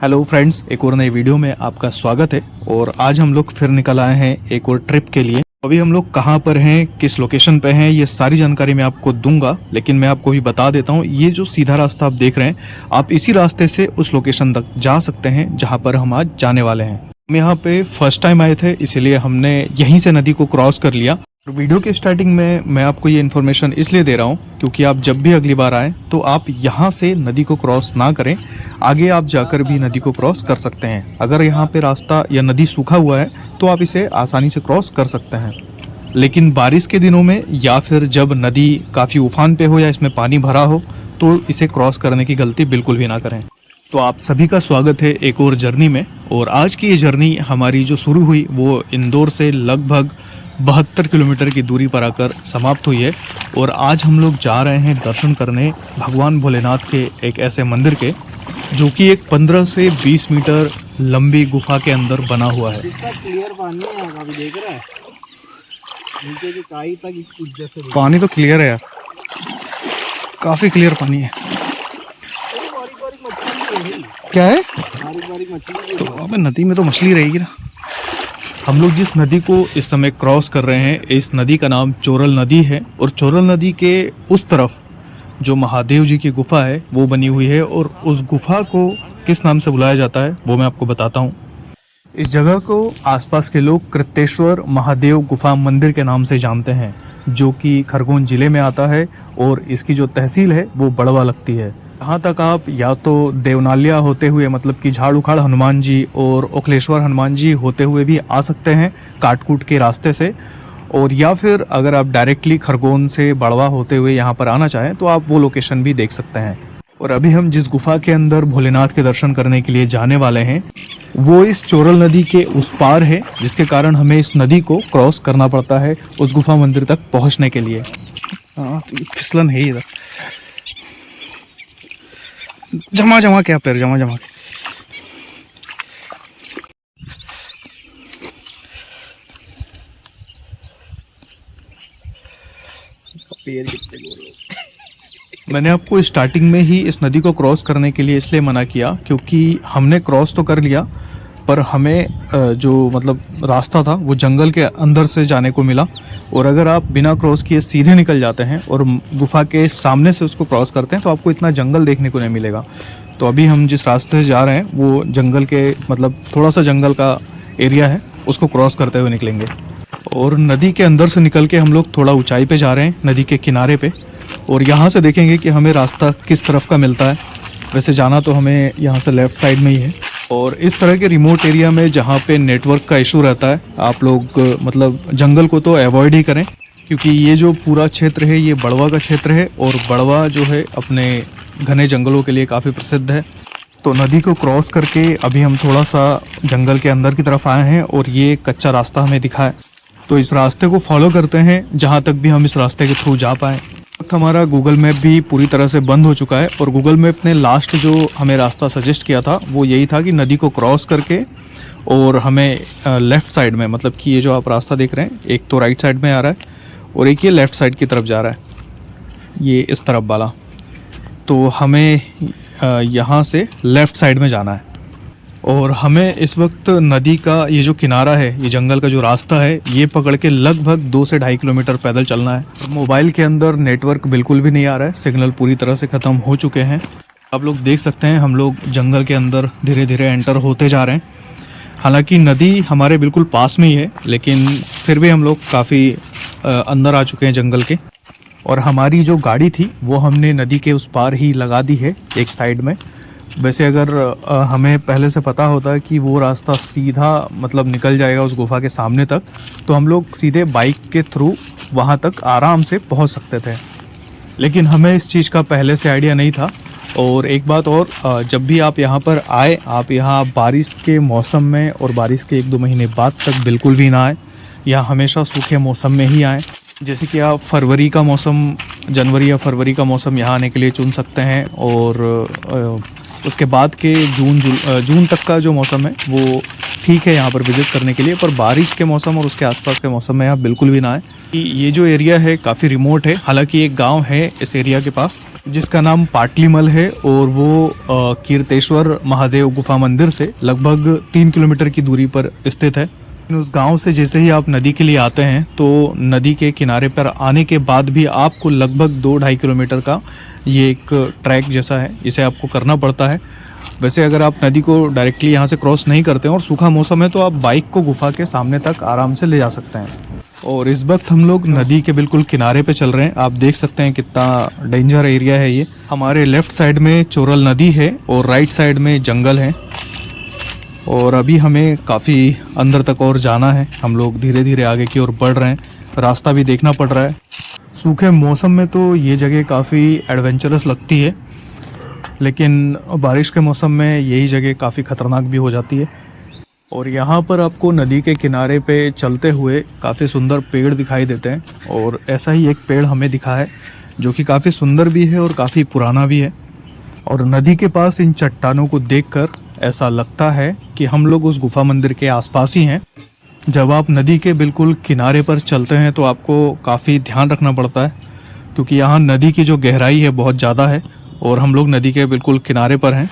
Hello friends, एक और नई वीडियो में आपका स्वागत है। और आज हम लोग फिर निकल आए हैं एक और ट्रिप के लिए। अभी हम लोग कहाँ पर हैं, किस लोकेशन पे हैं, ये सारी जानकारी मैं आपको दूंगा, लेकिन मैं आपको भी बता देता हूँ, ये जो सीधा रास्ता आप देख रहे हैं, आप इसी रास्ते से उस लोकेशन तक जा सकते हैं जहाँ पर हम आज जाने वाले हैं। हम यहाँ पे फर्स्ट टाइम आए थे, इसीलिए हमने यहीं से नदी को क्रॉस कर लिया। वीडियो के स्टार्टिंग में मैं आपको ये इन्फॉर्मेशन इसलिए दे रहा हूँ क्योंकि आप जब भी अगली बार आएँ तो आप यहाँ से नदी को क्रॉस ना करें, आगे आप जाकर भी नदी को क्रॉस कर सकते हैं। अगर यहाँ पे रास्ता या नदी सूखा हुआ है तो आप इसे आसानी से क्रॉस कर सकते हैं, लेकिन बारिश के दिनों में या फिर जब नदी काफ़ी उफान पे हो या इसमें पानी भरा हो तो इसे क्रॉस करने की गलती बिल्कुल भी ना करें। तो आप सभी का स्वागत है एक और जर्नी में। और आज की ये जर्नी हमारी जो शुरू हुई वो इंदौर से लगभग 72 किलोमीटर की दूरी पर आकर समाप्त हुई है। और आज हम लोग जा रहे हैं दर्शन करने भगवान भोलेनाथ के एक ऐसे मंदिर के जो कि एक 15 से 20 मीटर लंबी गुफा के अंदर बना हुआ है। क्लियर पानी है, अभी देख रहा है नीचे की काई तक कुछ जैसे पानी तो क्लियर है यार, काफ़ी क्लियर पानी है। बारीक मछली क्या है? बारीक मछली। तो अबे नदी में तो मछली रहेगी ना। हम लोग जिस नदी को इस समय क्रॉस कर रहे हैं, इस नदी का नाम चोरल नदी है। और चोरल नदी के उस तरफ जो महादेव जी की गुफा है वो बनी हुई है। और उस गुफा को किस नाम से बुलाया जाता है वो मैं आपको बताता हूँ। इस जगह को आसपास के लोग कृतेश्वर महादेव गुफा मंदिर के नाम से जानते हैं, जो कि खरगोन जिले में आता है और इसकी जो तहसील है वो बड़वा लगती है। यहाँ तक आप या तो देवनालिया होते हुए, मतलब कि झाड़ उखाड़ हनुमान जी और ओखलेश्वर हनुमान जी होते हुए भी आ सकते हैं काटकूट के रास्ते से, और या फिर अगर आप डायरेक्टली खरगोन से बड़वा होते हुए यहाँ पर आना चाहें तो आप वो लोकेशन भी देख सकते हैं। और अभी हम जिस गुफा के अंदर भोलेनाथ के दर्शन करने के लिए जाने वाले हैं वो इस चोरल नदी के उस पार है, जिसके कारण हमें इस नदी को क्रॉस करना पड़ता है उस गुफा मंदिर तक पहुँचने के लिए। हाँ, फिसलन है इधर। जमा क्या पैर जमा के। पेड़ कितने गोल। मैंने आपको स्टार्टिंग में ही इस नदी को क्रॉस करने के लिए इसलिए मना किया क्योंकि हमने क्रॉस तो कर लिया, पर हमें जो मतलब रास्ता था वो जंगल के अंदर से जाने को मिला। और अगर आप बिना क्रॉस किए सीधे निकल जाते हैं और गुफा के सामने से उसको क्रॉस करते हैं तो आपको इतना जंगल देखने को नहीं मिलेगा। तो अभी हम जिस रास्ते से जा रहे हैं वो जंगल के, मतलब थोड़ा सा जंगल का एरिया है, उसको क्रॉस करते हुए निकलेंगे। और नदी के अंदर से निकल के हम लोग थोड़ा ऊंचाई पे जा रहे हैं, नदी के किनारे पे। और यहाँ से देखेंगे कि हमें रास्ता किस तरफ का मिलता है। वैसे जाना तो हमें यहाँ से लेफ़्ट साइड में ही है। और इस तरह के रिमोट एरिया में जहाँ पे नेटवर्क का इशू रहता है, आप लोग मतलब जंगल को तो अवॉइड ही करें, क्योंकि ये जो पूरा क्षेत्र है ये बड़वा का क्षेत्र है और बड़वा जो है अपने घने जंगलों के लिए काफ़ी प्रसिद्ध है। तो नदी को क्रॉस करके अभी हम थोड़ा सा जंगल के अंदर की तरफ आए हैं और ये कच्चा रास्ता हमें दिखा है, तो इस रास्ते को फॉलो करते हैं जहाँ तक भी हम इस रास्ते के थ्रू जा पाएँ। हमारा गूगल मैप भी पूरी तरह से बंद हो चुका है और गूगल मैप ने लास्ट जो हमें रास्ता सजेस्ट किया था वो यही था कि नदी को क्रॉस करके और हमें लेफ़्ट साइड में, मतलब कि ये जो आप रास्ता देख रहे हैं, एक तो राइट साइड में आ रहा है और एक ये लेफ़्ट साइड की तरफ जा रहा है, ये इस तरफ वाला। तो हमें यहाँ से लेफ़्ट साइड में जाना है। और हमें इस वक्त नदी का ये जो किनारा है, ये जंगल का जो रास्ता है, ये पकड़ के लगभग 2 से 2.5 किलोमीटर पैदल चलना है। मोबाइल के अंदर नेटवर्क बिल्कुल भी नहीं आ रहा है, सिग्नल पूरी तरह से ख़त्म हो चुके हैं। आप लोग देख सकते हैं हम लोग जंगल के अंदर धीरे धीरे एंटर होते जा रहे हैं। हालांकि नदी हमारे बिल्कुल पास में ही है, लेकिन फिर भी हम लोग काफ़ी अंदर आ चुके हैं जंगल के। और हमारी जो गाड़ी थी वो हमने नदी के उस पार ही लगा दी है एक साइड में। वैसे अगर हमें पहले से पता होता कि वो रास्ता सीधा मतलब निकल जाएगा उस गुफा के सामने तक, तो हम लोग सीधे बाइक के थ्रू वहाँ तक आराम से पहुँच सकते थे, लेकिन हमें इस चीज़ का पहले से आइडिया नहीं था। और एक बात और, जब भी आप यहाँ पर आए, आप यहाँ बारिश के मौसम में और बारिश के 1-2 महीने बाद तक बिल्कुल भी ना आए। यहाँ हमेशा सूखे मौसम में ही आएँ। जैसे कि आप फरवरी का मौसम, जनवरी या फरवरी का मौसम यहाँ आने के लिए चुन सकते हैं। और उसके बाद के जून तक का जो मौसम है वो ठीक है यहाँ पर विजिट करने के लिए, पर बारिश के मौसम और उसके आसपास के मौसम में आप बिल्कुल भी ना आए। ये जो एरिया है काफ़ी रिमोट है, हालांकि एक गांव है इस एरिया के पास जिसका नाम पाटलीमल है, और वो कीर्तेश्वर महादेव गुफा मंदिर से लगभग 3 किलोमीटर की दूरी पर स्थित है। उस गांव से जैसे ही आप नदी के लिए आते हैं तो नदी के किनारे पर आने के बाद भी आपको लगभग 2-2.5 किलोमीटर का ये एक ट्रैक जैसा है, इसे आपको करना पड़ता है। वैसे अगर आप नदी को डायरेक्टली यहाँ से क्रॉस नहीं करते हैं और सूखा मौसम है तो आप बाइक को गुफा के सामने तक आराम से ले जा सकते हैं। और इस वक्त हम लोग नदी के बिल्कुल किनारे पे चल रहे हैं। आप देख सकते हैं कितना डेंजर एरिया है ये। हमारे लेफ्ट साइड में चोरल नदी है और राइट साइड में जंगल है, और अभी हमें काफ़ी अंदर तक और जाना है। हम लोग धीरे धीरे आगे की ओर बढ़ रहे हैं, रास्ता भी देखना पड़ रहा है। सूखे मौसम में तो ये जगह काफ़ी एडवेंचरस लगती है, लेकिन बारिश के मौसम में यही जगह काफ़ी ख़तरनाक भी हो जाती है। और यहाँ पर आपको नदी के किनारे पे चलते हुए काफ़ी सुंदर पेड़ दिखाई देते हैं, और ऐसा ही एक पेड़ हमें दिखा है जो कि काफ़ी सुंदर भी है और काफ़ी पुराना भी है। और नदी के पास इन चट्टानों को देखकर ऐसा लगता है कि हम लोग उस गुफा मंदिर के आसपास ही हैं। जब आप नदी के बिल्कुल किनारे पर चलते हैं तो आपको काफ़ी ध्यान रखना पड़ता है, क्योंकि यहाँ नदी की जो गहराई है बहुत ज़्यादा है और हम लोग नदी के बिल्कुल किनारे पर हैं।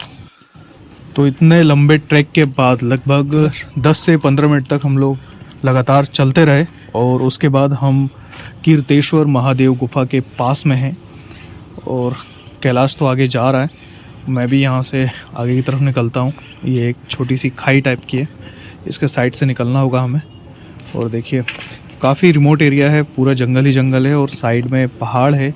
तो इतने लंबे ट्रैक के बाद लगभग 10 से 15 मिनट तक हम लोग लगातार चलते रहे, और उसके बाद हम कीर्तेश्वर महादेव गुफा के पास में हैं। और कैलाश तो आगे जा रहा है, मैं भी यहाँ से आगे की तरफ निकलता हूँ। ये एक छोटी सी खाई टाइप की है, इसके साइड से निकलना होगा हमें। और देखिए काफ़ी रिमोट एरिया है, पूरा जंगल ही जंगल है, और साइड में पहाड़ है,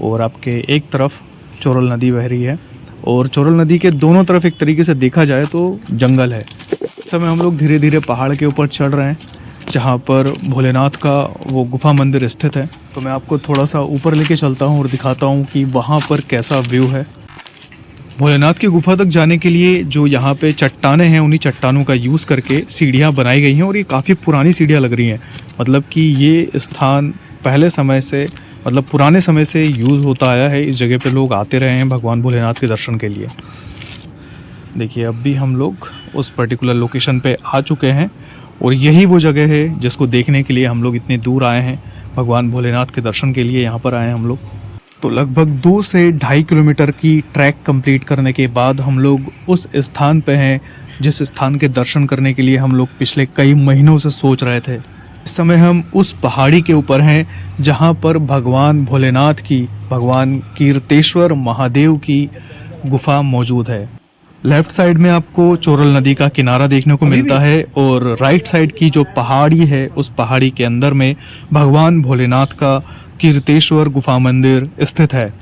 और आपके एक तरफ चोरल नदी बह रही है, और चोरल नदी के दोनों तरफ एक तरीके से देखा जाए तो जंगल है। इस समय हम लोग धीरे धीरे पहाड़ के ऊपर चढ़ रहे हैं जहाँ पर भोलेनाथ का वो गुफा मंदिर स्थित है। तो मैं आपको थोड़ा सा ऊपर लेके चलता हूँ और दिखाता हूँ कि वहाँ पर कैसा व्यू है। भोलेनाथ की गुफा तक जाने के लिए जो यहाँ पे चट्टानें हैं, उन्हीं चट्टानों का यूज़ करके सीढ़ियाँ बनाई गई हैं, और ये काफ़ी पुरानी सीढ़ियाँ लग रही हैं। मतलब कि ये स्थान पहले समय से, मतलब पुराने समय से यूज़ होता आया है। इस जगह पे लोग आते रहे हैं भगवान भोलेनाथ के दर्शन के लिए। देखिए अब भी हम लोग उस पर्टिकुलर लोकेशन पे आ चुके हैं, और यही वो जगह है जिसको देखने के लिए हम लोग इतनी दूर आए हैं। भगवान भोलेनाथ के दर्शन के लिए यहाँ पर आए हैं हम लोग। तो लगभग 2 से 2.5 किलोमीटर की ट्रैक कंप्लीट करने के बाद हम लोग उस स्थान पे हैं जिस स्थान के दर्शन करने के लिए हम लोग पिछले कई महीनों से सोच रहे थे। इस समय हम उस पहाड़ी के ऊपर हैं जहाँ पर भगवान भोलेनाथ की, भगवान कीर्तेश्वर महादेव की गुफा मौजूद है। लेफ्ट साइड में आपको चोरल नदी का किनारा देखने को मिलता है, और राइट साइड की जो पहाड़ी है उस पहाड़ी के अंदर में भगवान भोलेनाथ का कीर्तेश्वर गुफा मंदिर स्थित है।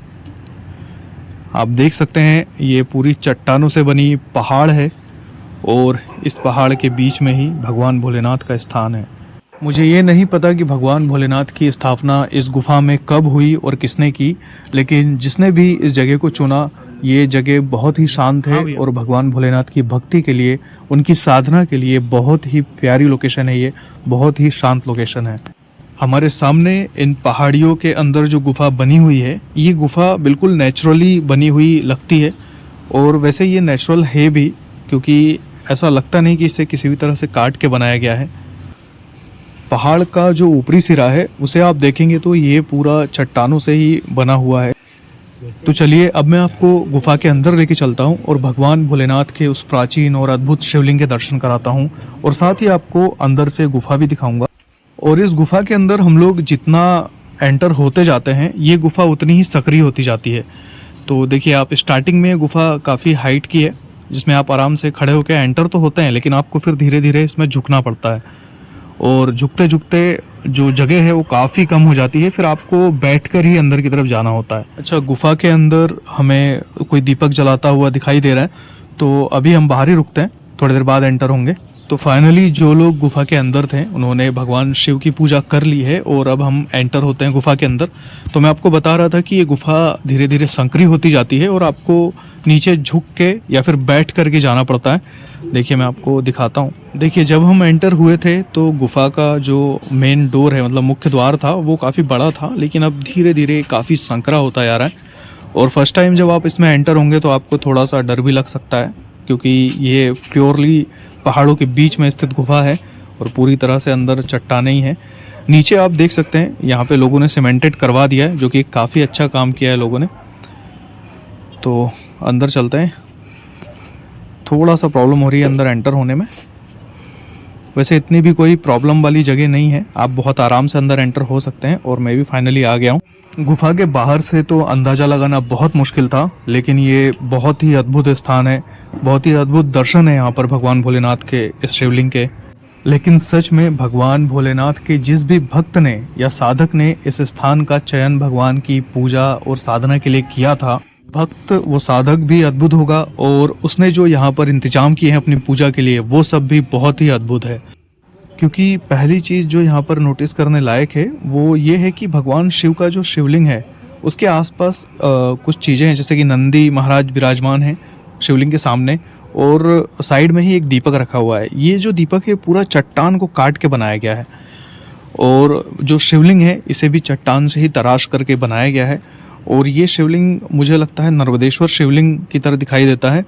आप देख सकते हैं ये पूरी चट्टानों से बनी पहाड़ है, और इस पहाड़ के बीच में ही भगवान भोलेनाथ का स्थान है। मुझे ये नहीं पता कि भगवान भोलेनाथ की स्थापना इस गुफा में कब हुई और किसने की, लेकिन जिसने भी इस जगह को चुना, ये जगह बहुत ही शांत है और भगवान भोलेनाथ की भक्ति के लिए, उनकी साधना के लिए बहुत ही प्यारी लोकेशन है। ये बहुत ही शांत लोकेशन है। हमारे सामने इन पहाड़ियों के अंदर जो गुफा बनी हुई है, ये गुफा बिल्कुल नेचुरली बनी हुई लगती है, और वैसे ये नेचुरल है भी, क्योंकि ऐसा लगता नहीं कि इसे किसी भी तरह से काट के बनाया गया है। पहाड़ का जो ऊपरी सिरा है उसे आप देखेंगे तो ये पूरा चट्टानों से ही बना हुआ है। तो चलिए अब मैं आपको गुफा के अंदर लेके चलता हूँ और भगवान भोलेनाथ के उस प्राचीन और अद्भुत शिवलिंग के दर्शन कराता हूँ, और साथ ही आपको अंदर से गुफा भी दिखाऊंगा। और इस गुफा के अंदर हम लोग जितना एंटर होते जाते हैं, ये गुफा उतनी ही सक्रिय होती जाती है। तो देखिए आप स्टार्टिंग में गुफा काफ़ी हाइट की है, जिसमें आप आराम से खड़े होकर एंटर तो होते हैं, लेकिन आपको फिर धीरे धीरे इसमें झुकना पड़ता है, और झुकते झुकते जो जगह है वो काफ़ी कम हो जाती है। फिर आपको बैठकर ही अंदर की तरफ जाना होता है। अच्छा, गुफा के अंदर हमें कोई दीपक जलाता हुआ दिखाई दे रहा है, तो अभी हम बाहर ही रुकते हैं, थोड़ी देर बाद एंटर होंगे। तो फाइनली जो लोग गुफा के अंदर थे उन्होंने भगवान शिव की पूजा कर ली है, और अब हम एंटर होते हैं गुफा के अंदर। तो मैं आपको बता रहा था कि ये गुफा धीरे धीरे संकरी होती जाती है, और आपको नीचे झुक के या फिर बैठ करके जाना पड़ता है। देखिए मैं आपको दिखाता हूँ। देखिए जब हम एंटर हुए थे तो गुफा का जो मेन डोर है, मतलब मुख्य द्वार था, वो काफ़ी बड़ा था, लेकिन अब धीरे धीरे काफ़ी संकरा होता जा रहा है। और फर्स्ट टाइम जब आप इसमें एंटर होंगे तो आपको थोड़ा सा डर भी लग सकता है, क्योंकि ये प्योरली पहाड़ों के बीच में स्थित गुफा है और पूरी तरह से अंदर चट्टानें ही हैं। नीचे आप देख सकते हैं यहाँ पे लोगों ने सीमेंटेड करवा दिया है, जो कि काफ़ी अच्छा काम किया है लोगों ने। तो अंदर चलते हैं। थोड़ा सा प्रॉब्लम हो रही है अंदर एंटर होने में, वैसे इतनी भी कोई प्रॉब्लम वाली जगह नहीं है, आप बहुत आराम से अंदर एंटर हो सकते हैं। और मैं भी फाइनली आ गया हूँ। गुफा के बाहर से तो अंदाज़ा लगाना बहुत मुश्किल था, लेकिन ये बहुत ही अद्भुत स्थान है, बहुत ही अद्भुत दर्शन है यहाँ पर भगवान भोलेनाथ के इस शिवलिंग के। लेकिन सच में भगवान भोलेनाथ के जिस भी भक्त ने या साधक ने इस स्थान का चयन भगवान की पूजा और साधना के लिए किया था, भक्त वो साधक भी अद्भुत होगा, और उसने जो यहाँ पर इंतजाम किए हैं अपनी पूजा के लिए वो सब भी बहुत ही अद्भुत है। क्योंकि पहली चीज़ जो यहाँ पर नोटिस करने लायक है वो ये है कि भगवान शिव का जो शिवलिंग है उसके आसपास कुछ चीज़ें हैं, जैसे कि नंदी महाराज विराजमान हैं शिवलिंग के सामने, और साइड में ही एक दीपक रखा हुआ है। ये जो दीपक है पूरा चट्टान को काट के बनाया गया है, और जो शिवलिंग है इसे भी चट्टान से ही तराश करके बनाया गया है। और ये शिवलिंग मुझे लगता है नर्मदेश्वर शिवलिंग की तरह दिखाई देता है,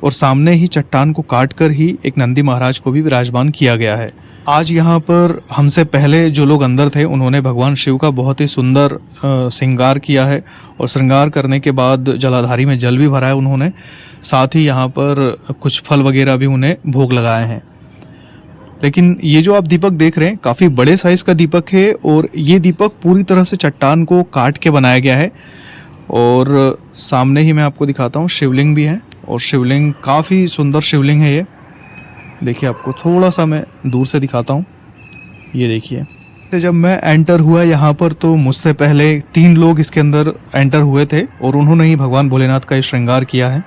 और सामने ही चट्टान को काट कर ही एक नंदी महाराज को भी विराजमान किया गया है। आज यहाँ पर हमसे पहले जो लोग अंदर थे उन्होंने भगवान शिव का बहुत ही सुंदर श्रृंगार किया है, और श्रृंगार करने के बाद जलाधारी में जल भी भरा है उन्होंने। साथ ही यहाँ पर कुछ फल वगैरह भी उन्हें भोग लगाए हैं। लेकिन ये जो आप दीपक देख रहे हैं काफ़ी बड़े साइज़ का दीपक है, और ये दीपक पूरी तरह से चट्टान को काट के बनाया गया है। और सामने ही मैं आपको दिखाता हूँ शिवलिंग भी है, और शिवलिंग काफ़ी सुंदर शिवलिंग है ये। देखिए आपको थोड़ा सा मैं दूर से दिखाता हूँ, ये देखिए। जब मैं एंटर हुआ यहाँ पर तो मुझसे पहले 3 लोग इसके अंदर एंटर हुए थे, और उन्होंने ही भगवान भोलेनाथ का श्रृंगार किया है।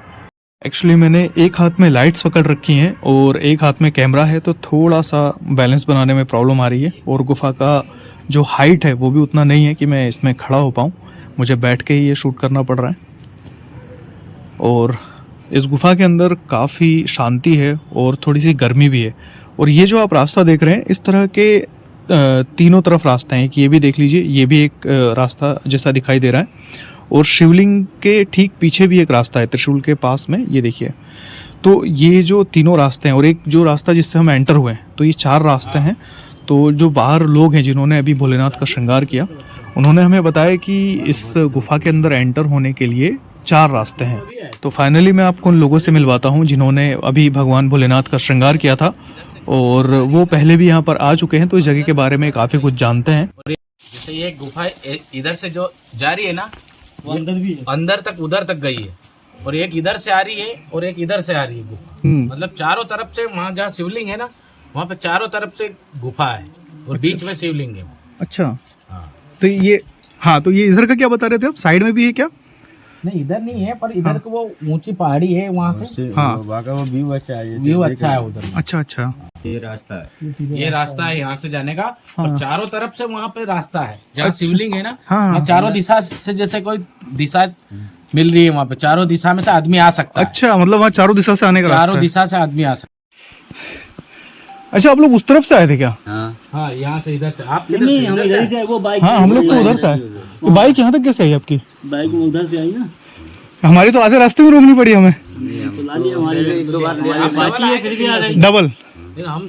एक्चुअली मैंने एक हाथ में लाइट्स पकड़ रखी हैं और एक हाथ में कैमरा है, तो थोड़ा सा बैलेंस बनाने में प्रॉब्लम आ रही है। और गुफा का जो हाइट है वो भी उतना नहीं है कि मैं इसमें खड़ा हो पाऊँ, मुझे बैठ के ही ये शूट करना पड़ रहा है। और इस गुफा के अंदर काफ़ी शांति है और थोड़ी सी गर्मी भी है। और ये जो आप रास्ता देख रहे हैं इस तरह के तीनों तरफ रास्ते हैं, कि ये भी देख लीजिए, ये भी एक रास्ता जैसा दिखाई दे रहा है, और शिवलिंग के ठीक पीछे भी एक रास्ता है त्रिशूल के पास में, ये देखिए। तो ये जो तीनों रास्ते हैं और एक जो रास्ता जिससे हम एंटर हुए हैं, तो ये 4 रास्ते हैं। तो जो बाहर लोग हैं जिन्होंने अभी भोलेनाथ का श्रृंगार किया, उन्होंने हमें बताया कि इस गुफा के अंदर एंटर होने के लिए 4 रास्ते हैं। तो फाइनली मैं आपको उन लोगों से मिलवाता हूँ जिन्होंने अभी भगवान भोलेनाथ का श्रृंगार किया था, और वो पहले भी यहाँ पर आ चुके हैं, तो इस जगह के बारे में काफ़ी कुछ जानते हैं। जैसे ये गुफा इधर से जो जा रही है ना, वो अंदर भी है, अंदर तक उधर तक गई है, और एक इधर से आ रही है और एक इधर से आ रही है गुफा। मतलब चारों तरफ से, वहाँ जहाँ शिवलिंग है ना वहाँ पे चारों तरफ से गुफा है, और बीच में शिवलिंग है। अच्छा, हाँ तो ये, हाँ, तो ये इधर का क्या बता रहे थे आप? साइड में भी है क्या? नहीं, इधर नहीं है, पर इधर को वो ऊंची पहाड़ी है, वहाँ से हाँ, वो व्यू अच्छा है, व्यू अच्छा है उधर। अच्छा अच्छा, ये रास्ता है, ये रास्ता है यहाँ से जाने का, हाँ। और चारों तरफ से वहाँ पे रास्ता है जहाँ शिवलिंग है ना, हाँ, वहाँ चारों दिशा से, जैसे कोई दिशा मिल रही है वहाँ पे, चारों दिशा में से आदमी आ सकता है। अच्छा, मतलब वहाँ चारों दिशा से आने का रास्ता चारों है। दिशा से आदमी आ सकता अच्छा, आप लोग उस तरफ से आए थे क्या? हाँ है। हाँ, यहाँ से इधर से। आप किधर से? हम इधर से, वो बाइक, हाँ, हम लोग तो उधर से आए। तो बाइक यहाँ तक कैसे आई आपकी? बाइक में उधर से आई ना, हमारी तो आधे रास्ते में रोकनी पड़ी हमें। तो ला लिया हमारे, 1-2 बार लिया, अपाची है फिर भी आ रही, डबल। हम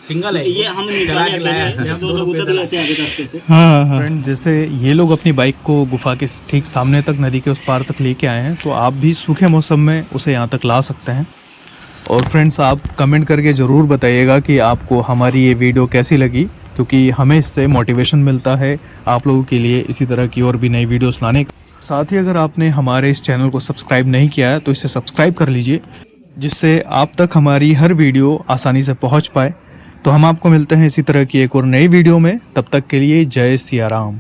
सिंगल है, ये हम चला के लाया है, हम हम दोनों लोग उधर पैदल रहते हैं आगे रास्ते से। हाँ हाँ। फ्रेंड, जैसे ये लोग अपनी बाइक को गुफा के ठीक सामने तक, नदी के उस पार तक लेके आए हैं, तो आप भी सूखे मौसम में उसे यहाँ तक ला सकते हैं। और फ्रेंड्स, आप कमेंट करके ज़रूर बताइएगा कि आपको हमारी ये वीडियो कैसी लगी, क्योंकि हमें इससे मोटिवेशन मिलता है आप लोगों के लिए इसी तरह की और भी नई वीडियोस लाने का। साथ ही अगर आपने हमारे इस चैनल को सब्सक्राइब नहीं किया है तो इसे सब्सक्राइब कर लीजिए, जिससे आप तक हमारी हर वीडियो आसानी से पहुंच पाए। तो हम आपको मिलते हैं इसी तरह की एक और नई वीडियो में, तब तक के लिए जय सिया राम।